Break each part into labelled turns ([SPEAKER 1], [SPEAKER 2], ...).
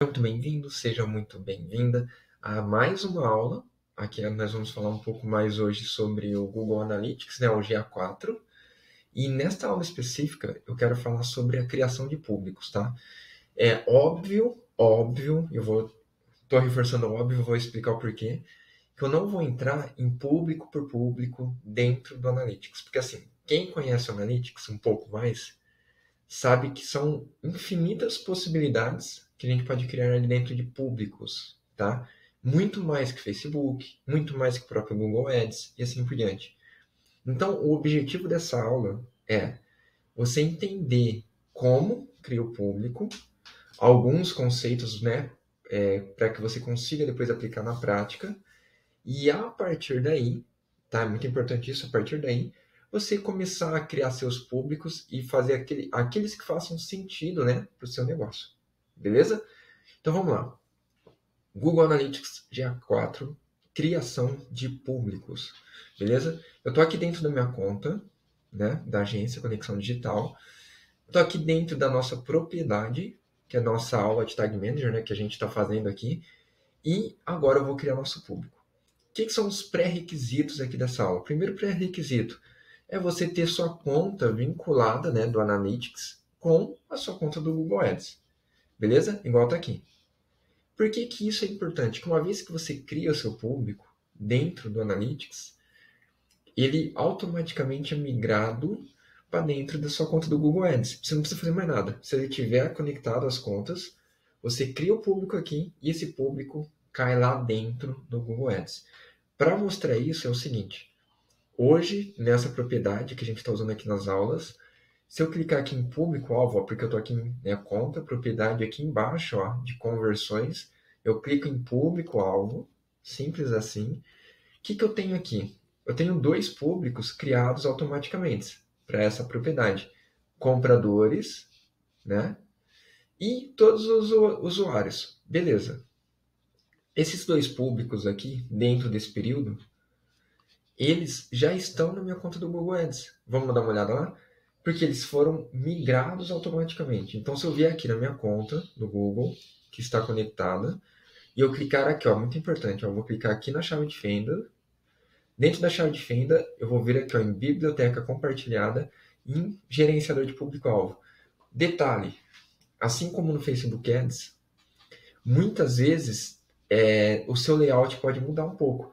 [SPEAKER 1] Muito bem-vindo, seja muito bem-vinda a mais uma aula. Aqui nós vamos falar um pouco mais hoje sobre o Google Analytics, né, o GA4. E nesta aula específica eu quero falar sobre a criação de públicos, tá? É óbvio, tô reforçando o óbvio, vou explicar o porquê, que eu não vou entrar em público por público dentro do Analytics. Porque assim, quem conhece o Analytics um pouco mais, sabe que são infinitas possibilidades que a gente pode criar ali dentro de públicos, tá? Muito mais que Facebook, muito mais que o próprio Google Ads e assim por diante. Então, o objetivo dessa aula é você entender como criar o público, alguns conceitos, né, para que você consiga depois aplicar na prática, e a partir daí, tá? É muito importante isso, a partir daí, você começar a criar seus públicos e fazer aqueles que façam sentido, né, para o seu negócio. Beleza? Então vamos lá. Google Analytics GA4, criação de públicos. Beleza? Eu estou aqui dentro da minha conta, né, da agência Conexão Digital. Estou aqui dentro da nossa propriedade, que é a nossa aula de Tag Manager, né, que a gente está fazendo aqui. E agora eu vou criar nosso público. O que são os pré-requisitos aqui dessa aula? O primeiro pré-requisito é você ter sua conta vinculada, né, do Analytics com a sua conta do Google Ads. Beleza? Igual está aqui. Por que isso é importante? Porque uma vez que você cria o seu público dentro do Analytics, ele automaticamente é migrado para dentro da sua conta do Google Ads. Você não precisa fazer mais nada. Se ele estiver conectado às contas, você cria o público aqui e esse público cai lá dentro do Google Ads. Para mostrar isso é o seguinte, hoje, nessa propriedade que a gente está usando aqui nas aulas, se eu clicar aqui em público-alvo, porque eu estou aqui em conta, propriedade aqui embaixo, ó, de conversões, eu clico em público-alvo, simples assim. O que eu tenho aqui? Eu tenho dois públicos criados automaticamente para essa propriedade. Compradores, né? E todos os usuários. Beleza. Esses dois públicos aqui, dentro desse período, eles já estão na minha conta do Google Ads. Vamos dar uma olhada lá? Porque eles foram migrados automaticamente. Então, se eu vier aqui na minha conta do Google, que está conectada, e eu clicar aqui, ó, muito importante, ó, eu vou clicar aqui na chave de fenda. Dentro da chave de fenda, eu vou vir aqui ó, em biblioteca compartilhada e em gerenciador de público-alvo. Detalhe, assim como no Facebook Ads, muitas vezes o seu layout pode mudar um pouco.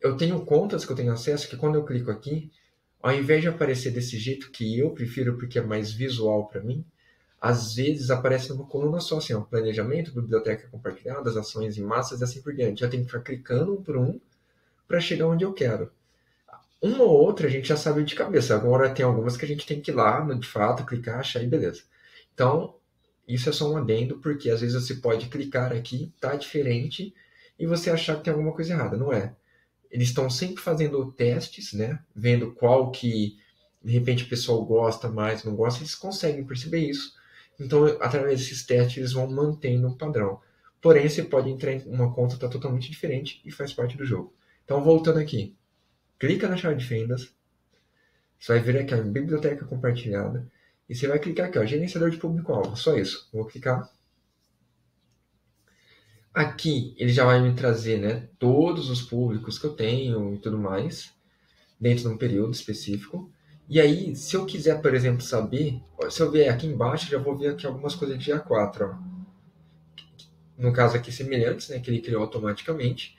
[SPEAKER 1] Eu tenho contas que eu tenho acesso que quando eu clico aqui, ao invés de aparecer desse jeito que eu prefiro porque é mais visual para mim, às vezes aparece numa coluna só, assim, ó, planejamento, biblioteca compartilhada, as ações em massas e assim por diante. Eu tenho que ficar clicando um por um para chegar onde eu quero. Uma ou outra a gente já sabe de cabeça, agora tem algumas que a gente tem que ir lá, de fato, clicar, achar e beleza. Então, isso é só um adendo, porque às vezes você pode clicar aqui, tá diferente, e você achar que tem alguma coisa errada. Não é. Eles estão sempre fazendo testes, né? Vendo qual que de repente o pessoal gosta mais, não gosta, eles conseguem perceber isso. Então, através desses testes, eles vão mantendo o padrão. Porém, você pode entrar em uma conta que está totalmente diferente e faz parte do jogo. Então, voltando aqui, clica na chave de fendas, você vai vir aqui em biblioteca compartilhada e você vai clicar aqui, ó, gerenciador de público-alvo. Só isso. Vou clicar. Aqui ele já vai me trazer, né, todos os públicos que eu tenho e tudo mais, dentro de um período específico. E aí, se eu quiser, por exemplo, saber, se eu vier aqui embaixo, já vou ver aqui algumas coisas de A4, ó. No caso aqui, semelhantes, né, que ele criou automaticamente,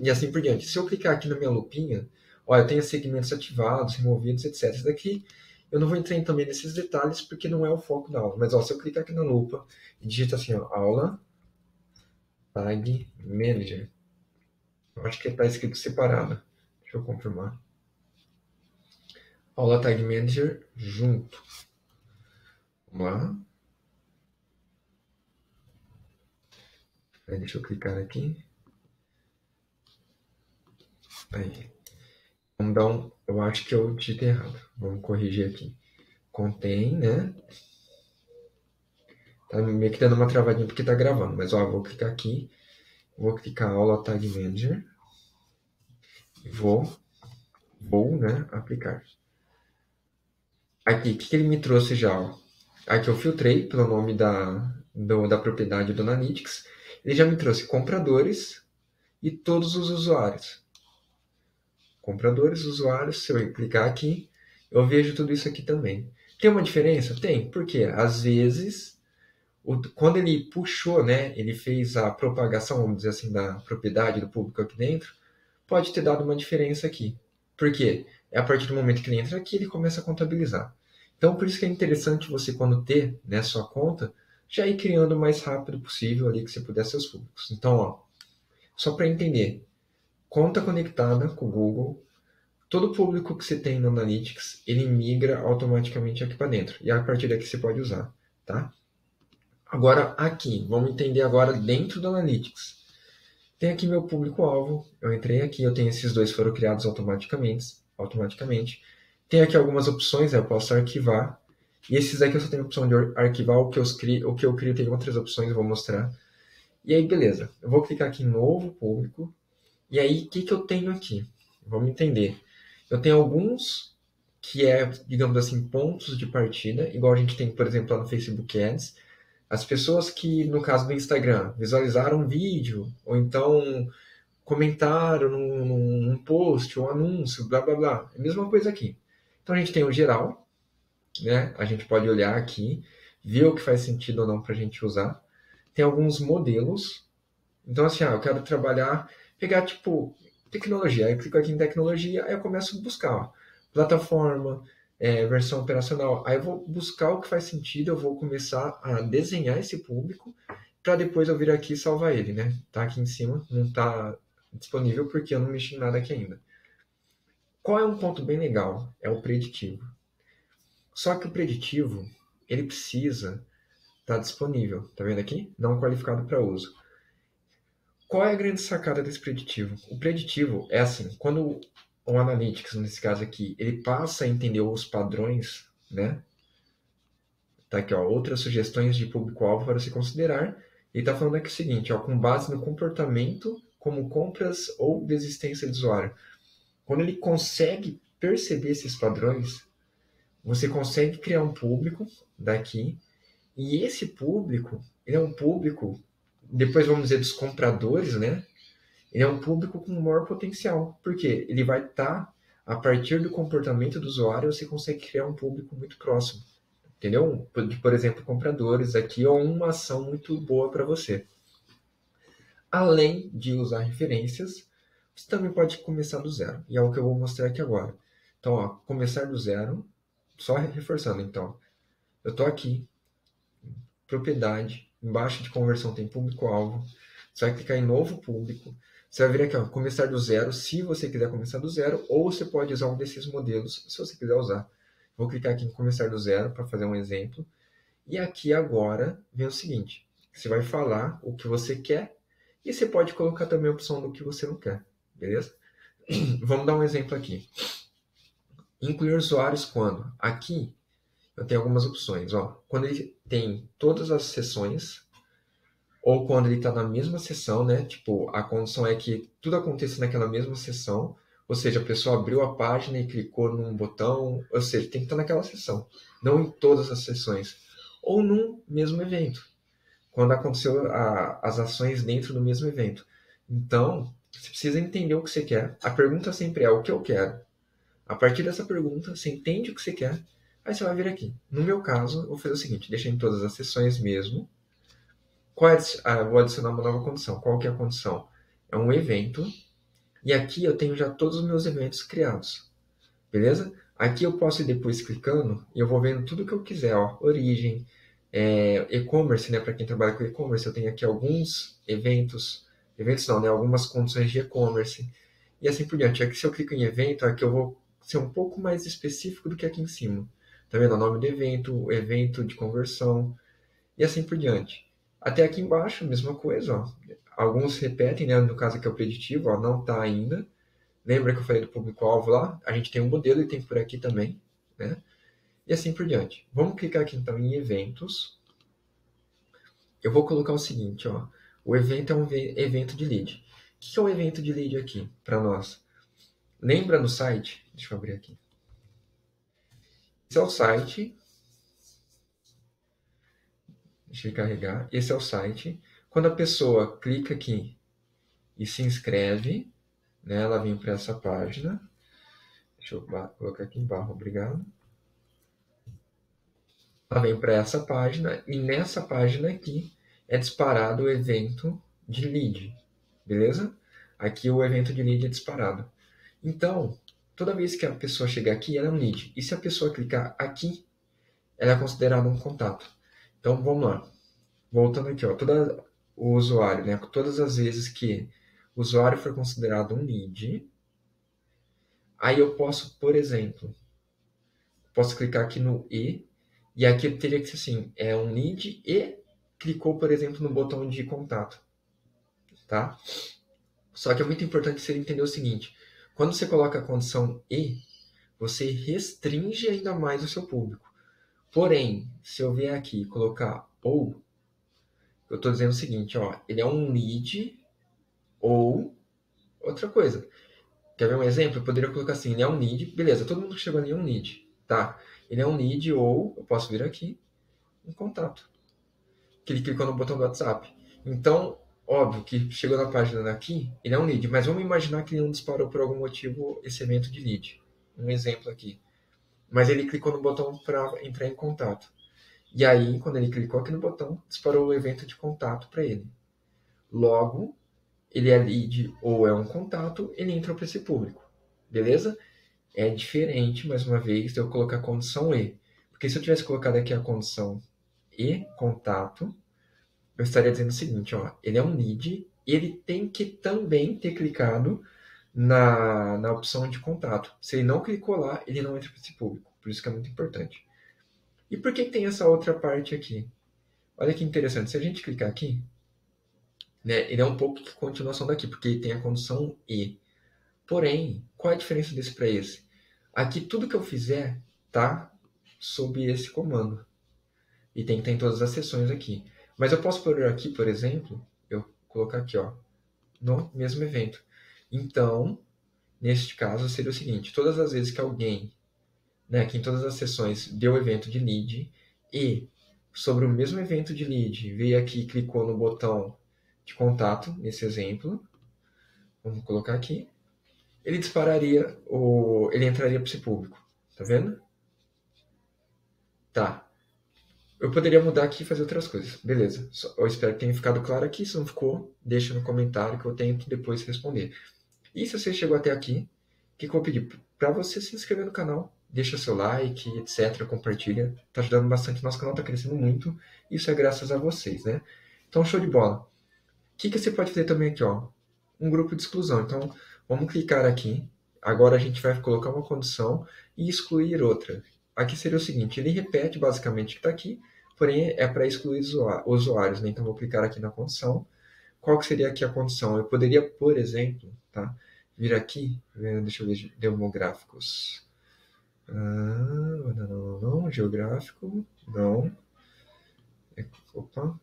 [SPEAKER 1] e assim por diante. Se eu clicar aqui na minha lupinha, ó, eu tenho segmentos ativados, removidos, etc. Isso daqui eu não vou entrar também nesses detalhes, porque não é o foco da aula. Mas ó, se eu clicar aqui na lupa e digita assim, ó, aula, tag, manager, eu acho que está escrito separado. Deixa eu confirmar. Aula Tag Manager junto. Vamos lá. Aí, deixa eu clicar aqui. Aí. Vamos dar um. Eu acho que eu digitei errado. Vamos corrigir aqui. Contém, né? Tá meio que dando uma travadinha porque tá gravando. Mas ó, vou clicar aqui. Vou clicar Aula Tag Manager. E vou, né? Aplicar. Aqui, o que ele me trouxe já? Ó. Aqui eu filtrei pelo nome da propriedade do Analytics, ele já me trouxe compradores e todos os usuários. Compradores, usuários, se eu clicar aqui, eu vejo tudo isso aqui também. Tem uma diferença? Tem, porque às vezes, quando ele puxou, né, ele fez a propagação, vamos dizer assim, da propriedade do público aqui dentro, pode ter dado uma diferença aqui. Por quê? É a partir do momento que ele entra aqui, ele começa a contabilizar. Então, por isso que é interessante você, quando ter, né, sua conta, já ir criando o mais rápido possível ali que você puder seus públicos. Então, ó, só para entender, conta conectada com o Google, todo público que você tem no Analytics, ele migra automaticamente aqui para dentro. E a partir daqui você pode usar, tá? Agora, aqui, vamos entender agora dentro do Analytics. Tem aqui meu público-alvo, eu entrei aqui, eu tenho esses dois foram criados automaticamente. Tem aqui algumas opções, eu posso arquivar. E esses aqui eu só tenho a opção de arquivar, o que eu crio tem outras opções, eu vou mostrar. E aí, beleza. Eu vou clicar aqui em novo público. E aí, o que eu tenho aqui? Vamos entender. Eu tenho alguns que digamos assim, pontos de partida, igual a gente tem, por exemplo, lá no Facebook Ads. As pessoas que, no caso do Instagram, visualizaram um vídeo, ou então comentaram num post, um anúncio, blá, blá, blá. É a mesma coisa aqui. Então, a gente tem o geral, né? A gente pode olhar aqui, ver o que faz sentido ou não para a gente usar. Tem alguns modelos. Então, assim, eu quero trabalhar, pegar, tipo, tecnologia. Aí eu clico aqui em tecnologia, aí eu começo a buscar, ó, plataforma, versão operacional. Aí eu vou buscar o que faz sentido, eu vou começar a desenhar esse público, para depois eu vir aqui e salvar ele, né? Tá aqui em cima, não tá disponível porque eu não mexi em nada aqui ainda. Qual é um ponto bem legal? É o preditivo. Só que o preditivo, ele precisa estar disponível. Tá vendo aqui? Não qualificado para uso. Qual é a grande sacada desse preditivo? O preditivo é assim, quando o Analytics, nesse caso aqui, ele passa a entender os padrões, né? Tá aqui, ó, outras sugestões de público-alvo para se considerar. Ele está falando aqui o seguinte, ó, com base no comportamento, como compras ou desistência de usuário. Quando ele consegue perceber esses padrões, você consegue criar um público daqui, e esse público, ele é um público, depois vamos dizer dos compradores, né? Ele é um público com maior potencial, porque ele vai estar, a partir do comportamento do usuário, você consegue criar um público muito próximo, entendeu? Por exemplo, compradores aqui, ou uma ação muito boa para você. Além de usar referências, você também pode começar do zero, e é o que eu vou mostrar aqui agora. Então, ó, começar do zero, só reforçando, então. Eu estou aqui, propriedade, embaixo de conversão tem público-alvo, você vai clicar em novo público, você vai vir aqui, ó, começar do zero, se você quiser começar do zero, ou você pode usar um desses modelos, se você quiser usar. Vou clicar aqui em começar do zero para fazer um exemplo, e aqui agora vem o seguinte, você vai falar o que você quer, e você pode colocar também a opção do que você não quer, beleza? Vamos dar um exemplo aqui. Incluir usuários quando? Aqui eu tenho algumas opções, ó. Quando ele tem todas as sessões, ou quando ele está na mesma sessão, né? Tipo, a condição é que tudo aconteça naquela mesma sessão, ou seja, a pessoa abriu a página e clicou num botão, ou seja, tem que estar naquela sessão, não em todas as sessões, ou num mesmo evento, quando aconteceu as ações dentro do mesmo evento. Então, você precisa entender o que você quer. A pergunta sempre é o que eu quero. A partir dessa pergunta, você entende o que você quer, aí você vai vir aqui. No meu caso, eu vou fazer o seguinte, deixa em todas as sessões mesmo. Vou adicionar uma nova condição. Qual que é a condição? É um evento, e aqui eu tenho já todos os meus eventos criados. Beleza? Aqui eu posso ir depois clicando, e eu vou vendo tudo que eu quiser. Ó, origem, e-commerce, né? Para quem trabalha com e-commerce, eu tenho aqui alguns eventos não, né? Algumas condições de e-commerce, e assim por diante. Aqui se eu clico em evento, aqui eu vou ser um pouco mais específico do que aqui em cima. Tá vendo? O nome do evento, o evento de conversão, e assim por diante. Até aqui embaixo, mesma coisa, ó. Alguns repetem, né? No caso aqui é o preditivo, ó, não está ainda. Lembra que eu falei do público-alvo lá? A gente tem um modelo e tem por aqui também, né? E assim por diante. Vamos clicar aqui então em eventos. Eu vou colocar o seguinte, ó. O evento é um evento de lead. O que é um evento de lead aqui para nós? Lembra no site? Deixa eu abrir aqui. Esse é o site Deixa eu carregar. Esse é o site. Quando a pessoa clica aqui e se inscreve, né, ela vem para essa página. Deixa eu colocar aqui em barra, obrigado. Ela vem para essa página e nessa página aqui é disparado o evento de lead, beleza? Aqui o evento de lead é disparado. Então, toda vez que a pessoa chegar aqui, ela é um lead. E se a pessoa clicar aqui, ela é considerada um contato. Então, vamos lá. Voltando aqui, ó, o usuário, né? Todas as vezes que o usuário for considerado um lead, aí eu posso, por exemplo, posso clicar aqui no e aqui teria que ser assim, é um lead e clicou, por exemplo, no botão de contato, tá? Só que é muito importante você entender o seguinte, quando você coloca a condição e, você restringe ainda mais o seu público. Porém, se eu vier aqui e colocar ou, eu estou dizendo o seguinte, ó, ele é um lead ou outra coisa. Quer ver um exemplo? Eu poderia colocar assim, ele é um lead, beleza, todo mundo que chegou ali é um lead, tá? Ele é um lead ou, eu posso vir aqui, um contato. Que ele clicou no botão do WhatsApp. Então, óbvio que chegou na página daqui, ele é um lead, mas vamos imaginar que ele não disparou por algum motivo esse evento de lead. Um exemplo aqui. Mas ele clicou no botão para entrar em contato. E aí, quando ele clicou aqui no botão, disparou o evento de contato para ele. Logo, ele é lead ou é um contato, ele entra para esse público. Beleza? É diferente, mais uma vez, de eu colocar a condição e. Porque se eu tivesse colocado aqui a condição e contato, eu estaria dizendo o seguinte, ó, ele é um lead, ele tem que também ter clicado na opção de contato. Se ele não clicou lá, ele não entra para esse público. Por isso que é muito importante. E por que tem essa outra parte aqui? Olha que interessante. Se a gente clicar aqui, né, ele é um pouco de continuação daqui, porque ele tem a condição e. Porém, qual é a diferença desse para esse? Aqui tudo que eu fizer tá sob esse comando. E tem que ter em todas as seções aqui. Mas eu posso pôr aqui, por exemplo, eu colocar aqui, ó, no mesmo evento. Então, neste caso, seria o seguinte, todas as vezes que alguém, né, que em todas as sessões deu o evento de lead e sobre o mesmo evento de lead veio aqui e clicou no botão de contato, nesse exemplo, vamos colocar aqui, ele dispararia, ele entraria para esse público. Tá vendo? Tá. Eu poderia mudar aqui e fazer outras coisas. Beleza. Eu espero que tenha ficado claro aqui. Se não ficou, deixa no comentário que eu tento depois responder. E se você chegou até aqui, o que eu vou pedir? Para você se inscrever no canal, deixa seu like, etc, compartilha. Tá ajudando bastante. Nosso canal tá crescendo muito. Isso é graças a vocês, né? Então, show de bola. O que você pode fazer também aqui, ó? Um grupo de exclusão. Então, vamos clicar aqui. Agora a gente vai colocar uma condição e excluir outra. Aqui seria o seguinte, ele repete basicamente o que está aqui, porém é para excluir usuários, né? Então, vou clicar aqui na condição. Qual que seria aqui a condição? Eu poderia, por exemplo, tá? Vir aqui, deixa eu ver, demográficos. Não, geográfico, não. Opa.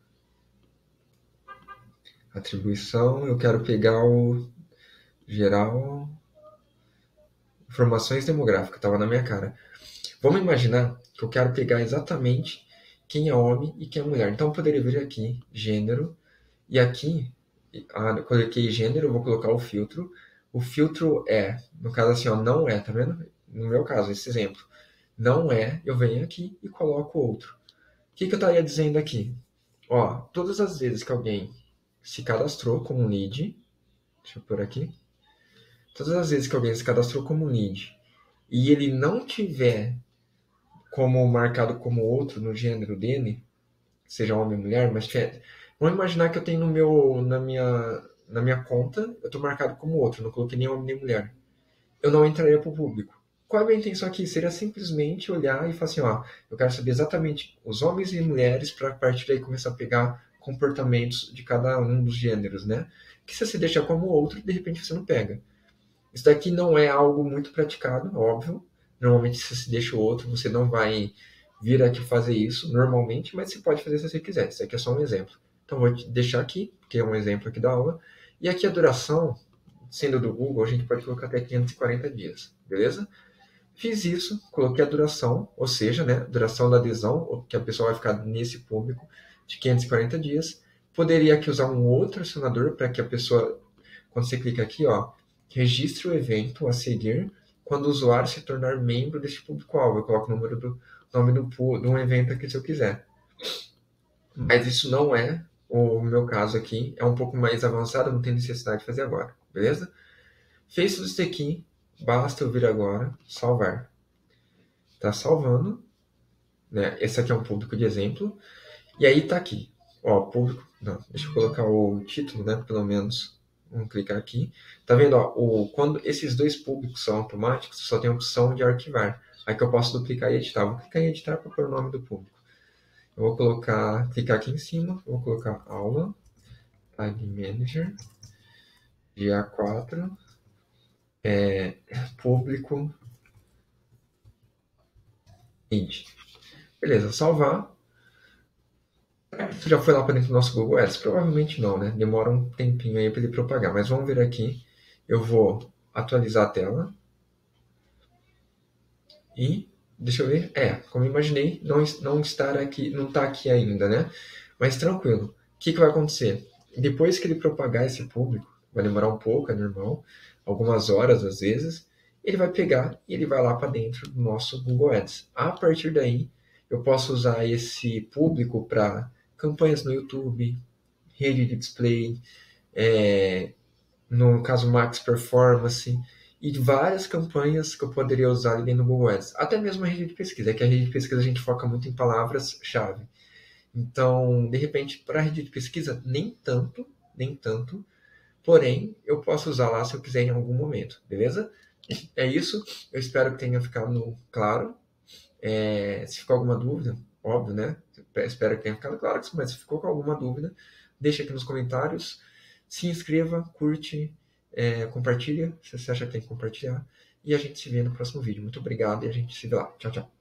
[SPEAKER 1] Atribuição, eu quero pegar o geral, informações demográficas, estava na minha cara. Vamos imaginar que eu quero pegar exatamente quem é homem e quem é mulher. Então eu poderia vir aqui, gênero, e aqui, eu coloquei gênero, eu vou colocar o filtro. O filtro é, no caso assim, ó, não é, tá vendo? No meu caso, esse exemplo. Não é, eu venho aqui e coloco outro. O que eu estaria dizendo aqui? Ó, todas as vezes que alguém se cadastrou como lead, deixa eu pôr aqui, todas as vezes que alguém se cadastrou como lead e ele não tiver como marcado como outro no gênero dele, seja homem ou mulher, mas vamos imaginar que eu tenho na minha conta, eu estou marcado como outro, não coloquei nem homem nem mulher. Eu não entraria para o público. Qual é a minha intenção aqui? Seria simplesmente olhar e falar assim, ó, eu quero saber exatamente os homens e mulheres para a partir daí começar a pegar comportamentos de cada um dos gêneros, né? Que se você deixar como outro, de repente você não pega. Isso daqui não é algo muito praticado, óbvio. Normalmente, se você deixa o outro, você não vai vir aqui fazer isso normalmente, mas você pode fazer se você quiser. Isso aqui é só um exemplo. Então, vou deixar aqui, que é um exemplo aqui da aula. E aqui a duração, sendo do Google, a gente pode colocar até 540 dias, beleza? Fiz isso, coloquei a duração, ou seja, né, duração da adesão, que a pessoa vai ficar nesse público, de 540 dias. Poderia aqui usar um outro acionador para que a pessoa, quando você clica aqui, ó, registre o evento a seguir quando o usuário se tornar membro deste público-alvo. Eu coloco o número do nome de um evento aqui se eu quiser. Mas isso não é o meu caso aqui. É um pouco mais avançado, não tem necessidade de fazer agora. Beleza? Fez tudo isso aqui. Basta eu vir agora, salvar. Tá salvando. Né? Esse aqui é um público de exemplo. E aí tá aqui. Ó, público. Não, deixa eu colocar o título, né? Pelo menos. Vamos clicar aqui. Tá vendo? Ó, quando esses dois públicos são automáticos, só tem a opção de arquivar. Aí que eu posso duplicar e editar. Vou clicar em editar para pôr o nome do público. Eu vou clicar aqui em cima. Vou colocar aula. Tag Manager. Dia 4. Público. Id. Beleza, salvar. Já foi lá para dentro do nosso Google Ads? Provavelmente não, né? Demora um tempinho aí para ele propagar. Mas vamos ver aqui. Eu vou atualizar a tela. E, deixa eu ver. Como eu imaginei, não está aqui ainda, né? Mas tranquilo. O que vai acontecer? Depois que ele propagar esse público, vai demorar um pouco, é normal, algumas horas às vezes, ele vai pegar e ele vai lá para dentro do nosso Google Ads. A partir daí, eu posso usar esse público para campanhas no YouTube, rede de display, no caso Max Performance, e várias campanhas que eu poderia usar ali dentro do Google Ads. Até mesmo a rede de pesquisa, que a rede de pesquisa a gente foca muito em palavras-chave. Então, de repente, para a rede de pesquisa, nem tanto, porém, eu posso usar lá se eu quiser em algum momento, beleza? É isso, eu espero que tenha ficado claro. Se ficou alguma dúvida, óbvio, né? Espero que tenha ficado claro, mas se ficou com alguma dúvida, deixa aqui nos comentários, se inscreva, curte, compartilha, se você acha que tem que compartilhar, e a gente se vê no próximo vídeo. Muito obrigado e a gente se vê lá. Tchau, tchau.